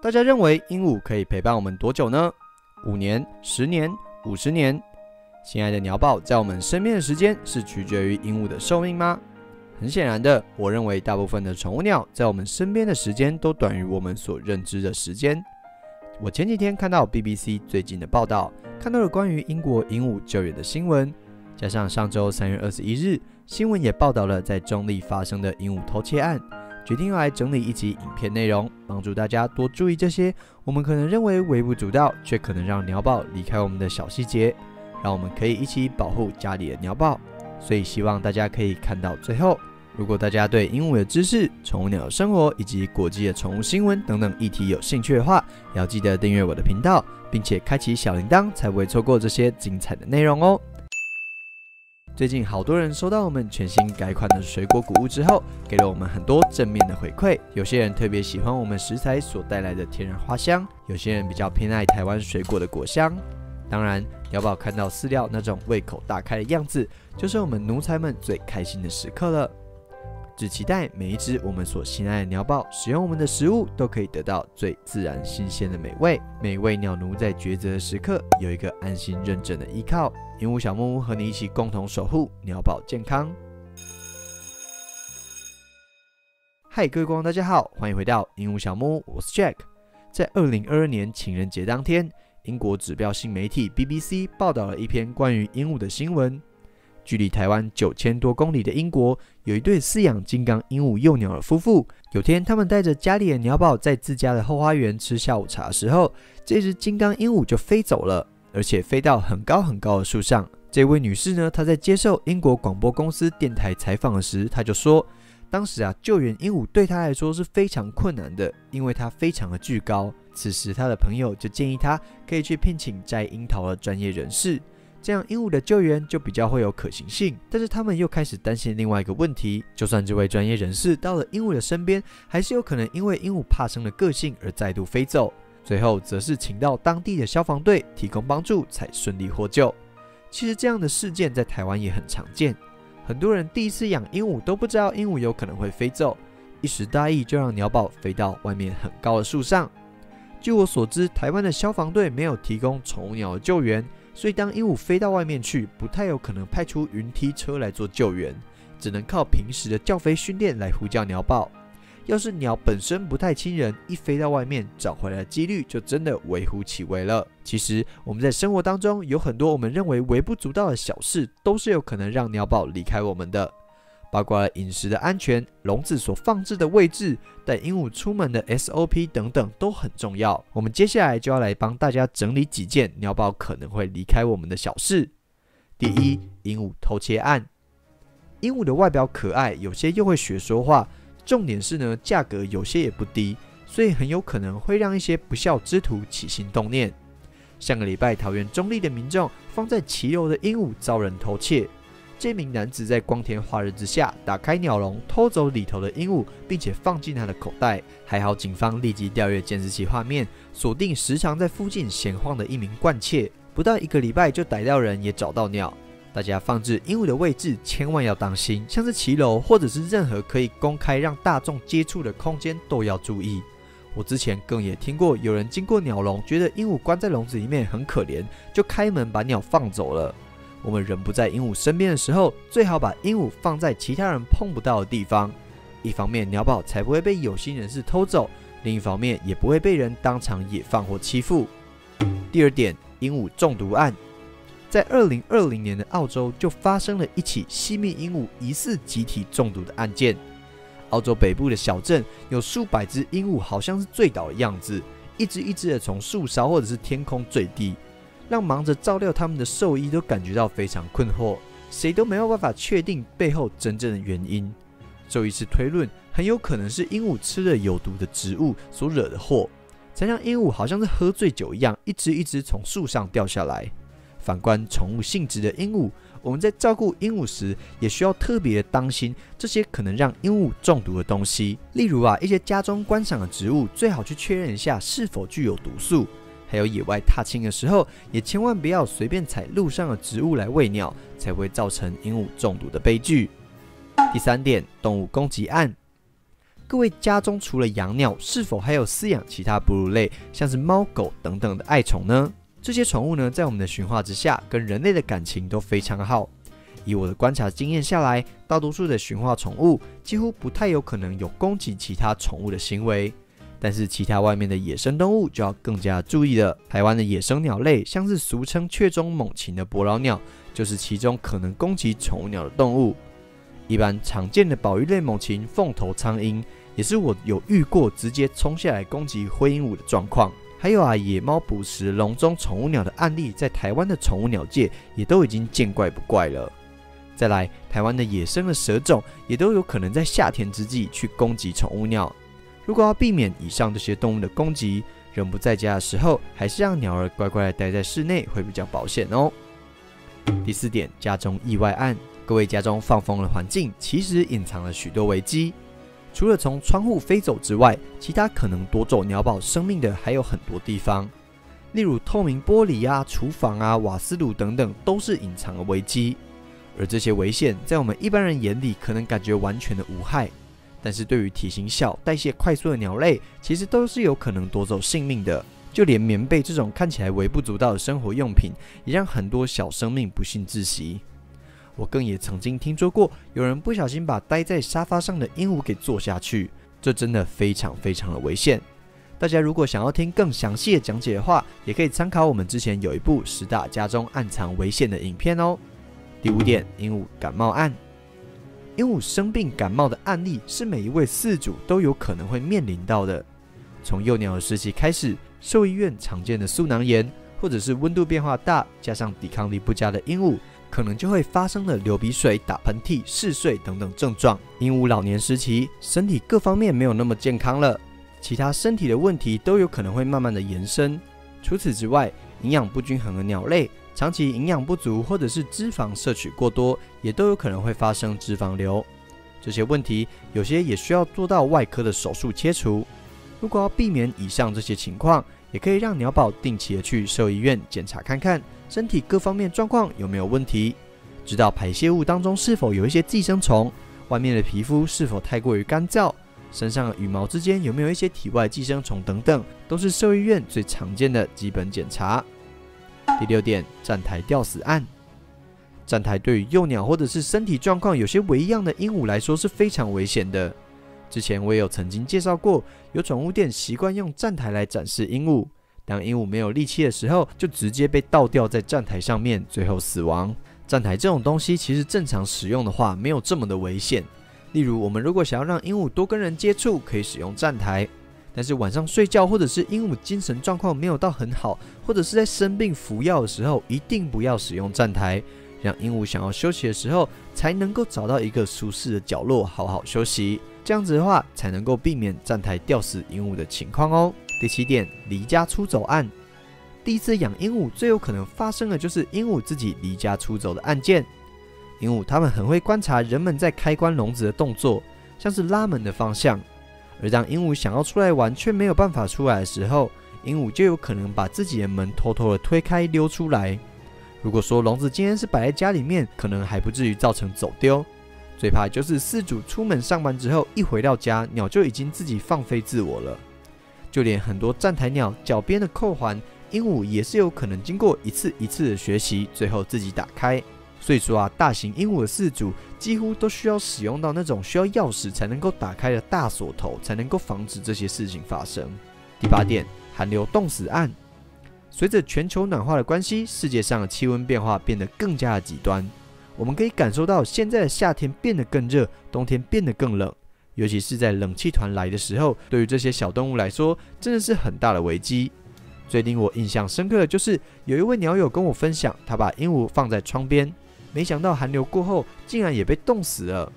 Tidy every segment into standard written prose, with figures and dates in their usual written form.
大家认为鹦鹉可以陪伴我们多久呢？5年、10年、50年？亲爱的鸟宝，在我们身边的时间是取决于鹦鹉的寿命吗？很显然的，我认为大部分的宠物鸟在我们身边的时间都短于我们所认知的时间。我前几天看到 BBC 最近的报道，看到了关于英国鹦鹉救援的新闻，加上上周3月21日，新闻也报道了在中立发生的鹦鹉偷窃案，决定要来整理一集影片内容，帮助大家多注意这些我们可能认为微不足道，却可能让鸟宝离开我们的小细节，让我们可以一起保护家里的鸟宝。所以希望大家可以看到最后。如果大家对鹦鹉的知识、宠物鸟的生活以及国际的宠物新闻等等议题有兴趣的话，也要记得订阅我的频道，并且开启小铃铛，才不会错过这些精彩的内容哦。最近好多人收到我们全新改款的水果谷物之后，给了我们很多正面的回馈。有些人特别喜欢我们食材所带来的天然花香，有些人比较偏爱台湾水果的果香。当然，鸟宝看到饲料那种胃口大开的样子，就是我们奴才们最开心的时刻了。只期待每一只我们所心爱的鸟宝使用我们的食物都可以得到最自然新鲜的美味。每一位鸟奴在抉择的时刻有一个安心认真的依靠。鹦鹉小木屋和你一起共同守护鸟宝健康。嗨，各位观众大家好，欢迎回到鹦鹉小木屋，我是 Jack。在2022年情人节当天，英国指标性媒体 BBC 报道了一篇关于鹦鹉的新闻。距离台湾9000多公里的英国，有一对饲养金刚鹦鹉幼鸟的夫妇。有天，他们带着家里的鸟宝在自家的后花园吃下午茶的时候，这只金刚鹦鹉就飞走了，而且飞到很高很高的树上。这位女士呢，她在接受英国广播公司电台采访时，她就说，当时救援鹦鹉对她来说是非常困难的，因为它非常的巨高。此时，她的朋友就建议她可以去聘请摘樱桃的专业人士。这样鹦鹉的救援就比较会有可行性，但是他们又开始担心另外一个问题，就算这位专业人士到了鹦鹉的身边，还是有可能因为鹦鹉怕生的个性而再度飞走。最后则是请到当地的消防队提供帮助，才顺利获救。其实这样的事件在台湾也很常见，很多人第一次养鹦鹉都不知道鹦鹉有可能会飞走，一时大意就让鸟宝飞到外面很高的树上。据我所知，台湾的消防队没有提供宠物鸟的救援，所以当鹦鹉飞到外面去，不太有可能派出云梯车来做救援，只能靠平时的叫飞训练来呼叫鸟宝。要是鸟本身不太亲人，一飞到外面找回来的几率就真的微乎其微了。其实我们在生活当中有很多我们认为微不足道的小事，都是有可能让鸟宝离开我们的。包括了饮食的安全、笼子所放置的位置、带鹦鹉出门的 SOP 等等都很重要。我们接下来就要来帮大家整理几件鸟宝可能会离开我们的小事。第一，鹦鹉偷窃案。鹦鹉的外表可爱，有些又会学说话，重点是呢，价格有些也不低，所以很有可能会让一些不孝之徒起心动念。上个礼拜，桃园中立的民众放在骑楼的鹦鹉遭人偷窃。这名男子在光天化日之下打开鸟笼，偷走里头的鹦鹉，并且放进他的口袋。还好警方立即调阅监视器画面，锁定时常在附近闲晃的一名惯窃。不到1个礼拜就逮到人，也找到鸟。大家放置鹦鹉的位置千万要当心，像是骑楼或者是任何可以公开让大众接触的空间都要注意。我之前更也听过有人经过鸟笼，觉得鹦鹉关在笼子里面很可怜，就开门把鸟放走了。我们人不在鹦鹉身边的时候，最好把鹦鹉放在其他人碰不到的地方。一方面鸟宝才不会被有心人士偷走，另一方面也不会被人当场野放或欺负。第二点，鹦鹉中毒案。在2020年的澳洲就发生了一起西密鹦鹉疑似集体中毒的案件。澳洲北部的小镇有数百只鹦鹉，好像是醉倒的样子，一只一只的从树梢或者是天空坠地，让忙着照料他们的兽医都感觉到非常困惑，谁都没有办法确定背后真正的原因。兽医师推论，很有可能是鹦鹉吃了有毒的植物所惹的祸，才让鹦鹉好像是喝醉酒一样，一只一只从树上掉下来。反观宠物性质的鹦鹉，我们在照顾鹦鹉时，也需要特别的当心这些可能让鹦鹉中毒的东西。例如一些家中观赏的植物，最好去确认一下是否具有毒素。还有野外踏青的时候，也千万不要随便采路上的植物来喂鸟，才会造成鹦鹉中毒的悲剧。第三点，动物攻击案。各位家中除了养鸟，是否还有饲养其他哺乳类，像是猫狗等等的爱宠呢？这些宠物呢，在我们的驯化之下，跟人类的感情都非常好。以我的观察经验下来，大多数的驯化宠物几乎不太有可能有攻击其他宠物的行为。但是其他外面的野生动物就要更加注意了。台湾的野生鸟类，像是俗称雀中猛禽的伯劳鸟，就是其中可能攻击宠物鸟的动物。一般常见的保育类猛禽凤头苍鹰，也是我有遇过直接冲下来攻击灰鹦鹉的状况。还有野猫捕食笼中宠物鸟的案例，在台湾的宠物鸟界也都已经见怪不怪了。再来，台湾的野生的蛇种也都有可能在夏天之际去攻击宠物鸟。如果要避免以上这些动物的攻击，人不在家的时候，还是让鸟儿乖乖的待在室内会比较保险哦。第4点，家中意外案。各位家中放风的环境其实隐藏了许多危机，除了从窗户飞走之外，其他可能夺走鸟宝生命的还有很多地方，例如透明玻璃厨房瓦斯炉等等，都是隐藏的危机。而这些危险在我们一般人眼里可能感觉完全的无害，但是对于体型小、代谢快速的鸟类，其实都是有可能夺走性命的。就连棉被这种看起来微不足道的生活用品，也让很多小生命不幸窒息。我更也曾经听说过，有人不小心把待在沙发上的鹦鹉给坐下去，这真的非常非常的危险。大家如果想要听更详细的讲解的话，也可以参考我们之前有一部10大家中暗藏危险的影片哦。第5点，鹦鹉感冒案。鹦鹉生病感冒的案例是每一位饲主都有可能会面临到的。从幼鸟的时期开始，兽医院常见的素囊炎，或者是温度变化大加上抵抗力不佳的鹦鹉，可能就会发生了流鼻水、打喷嚏、嗜睡等等症状。鹦鹉老年时期身体各方面没有那么健康了，其他身体的问题都有可能会慢慢的延伸。除此之外，营养不均衡的鸟类长期营养不足，或者是脂肪摄取过多，也都有可能会发生脂肪瘤。这些问题有些也需要做到外科的手术切除。如果要避免以上这些情况，也可以让鸟宝定期的去兽医院检查看看身体各方面状况有没有问题，知道排泄物当中是否有一些寄生虫，外面的皮肤是否太过于干燥，身上的羽毛之间有没有一些体外寄生虫等等，都是兽医院最常见的基本检查。第6点，站台吊死案。站台对于幼鸟或者是身体状况有些微恙的鹦鹉来说是非常危险的。之前我也有曾经介绍过，有宠物店习惯用站台来展示鹦鹉，当鹦鹉没有力气的时候，就直接被倒吊在站台上面，最后死亡。站台这种东西其实正常使用的话没有这么的危险，例如我们如果想要让鹦鹉多跟人接触，可以使用站台，但是晚上睡觉或者是鹦鹉精神状况没有到很好，或者是在生病服药的时候，一定不要使用站台，让鹦鹉想要休息的时候才能够找到一个舒适的角落好好休息，这样子的话才能够避免站台吊死鹦鹉的情况哦。第7点，离家出走案。第一次养鹦鹉最有可能发生的就是鹦鹉自己离家出走的案件。鹦鹉它们很会观察人们在开关笼子的动作，像是拉门的方向，而当鹦鹉想要出来玩却没有办法出来的时候，鹦鹉就有可能把自己的门偷偷的推开溜出来。如果说笼子今天是摆在家里面，可能还不至于造成走丢，最怕就是饲主出门上班之后一回到家，鸟就已经自己放飞自我了。就连很多站台鸟脚边的扣环，鹦鹉也是有可能经过一次一次的学习，最后自己打开。所以说大型鹦鹉的饲主几乎都需要使用到那种需要钥匙才能够打开的大锁头，才能够防止这些事情发生。第8点，寒流冻死案。随着全球暖化的关系，世界上的气温变化变得更加的极端。我们可以感受到现在的夏天变得更热，冬天变得更冷，尤其是在冷气团来的时候，对于这些小动物来说真的是很大的危机。最令我印象深刻的就是有一位鸟友跟我分享，他把鹦鹉放在窗边，没想到寒流过后竟然也被冻死了。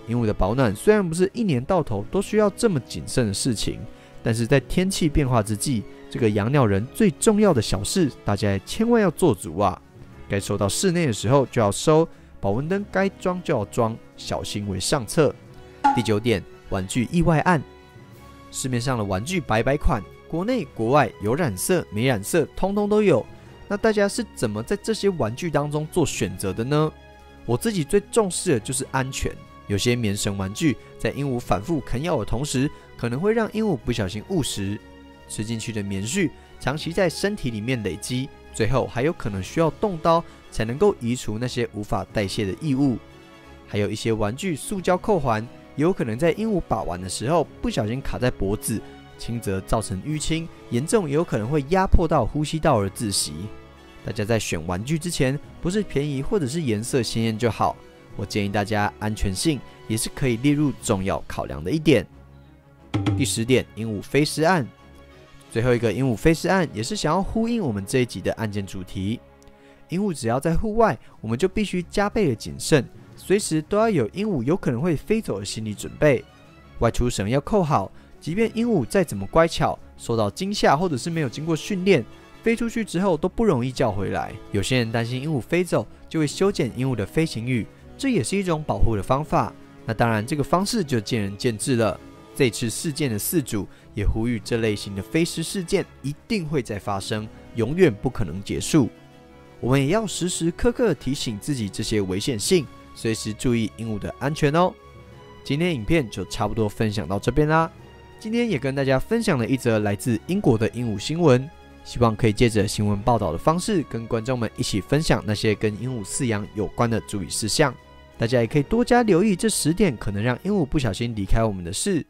鹦鹉的保暖虽然不是一年到头都需要这么谨慎的事情，但是在天气变化之际，这个养鸟人最重要的小事，大家千万要做足啊！该收到室内的时候就要收，保温灯该装就要装，小心为上策。第9点，玩具意外案。市面上的玩具百百款，国内国外有染色没染色，通通都有。那大家是怎么在这些玩具当中做选择的呢？我自己最重视的就是安全，有些棉绳玩具在鹦鹉反复啃咬的同时，可能会让鹦鹉不小心误食，吃进去的棉絮长期在身体里面累积，最后还有可能需要动刀才能够移除那些无法代谢的异物。还有一些玩具塑胶扣环，也有可能在鹦鹉把玩的时候不小心卡在脖子，轻则造成淤青，严重也有可能会压迫到呼吸道而窒息。大家在选玩具之前，不是便宜或者是颜色鲜艳就好，我建议大家安全性也是可以列入重要考量的一点。第10点，鹦鹉飞失案。最后一个鹦鹉飞失案也是想要呼应我们这一集的案件主题。鹦鹉只要在户外，我们就必须加倍的谨慎，随时都要有鹦鹉有可能会飞走的心理准备。外出绳要扣好，即便鹦鹉再怎么乖巧，受到惊吓或者是没有经过训练，飞出去之后都不容易叫回来。有些人担心鹦鹉飞走，就会修剪鹦鹉的飞行羽，这也是一种保护的方法。那当然，这个方式就见仁见智了。这次事件的饲主也呼吁，这类型的飞失事件一定会再发生，永远不可能结束。我们也要时时刻刻提醒自己这些危险性，随时注意鹦鹉的安全哦。今天影片就差不多分享到这边啦。今天也跟大家分享了一则来自英国的鹦鹉新闻，希望可以借着新闻报道的方式，跟观众们一起分享那些跟鹦鹉饲养有关的注意事项。大家也可以多加留意这10点可能让鹦鹉不小心离开我们的事。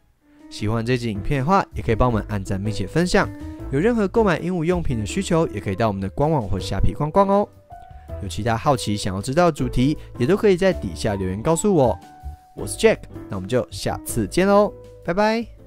喜欢这集影片的话，也可以帮我们按赞并且分享。有任何购买鹦鹉用品的需求，也可以到我们的官网或虾皮逛逛哦。有其他好奇想要知道的主题，也都可以在底下留言告诉我。我是 Jack， 那我们就下次见喽，拜拜。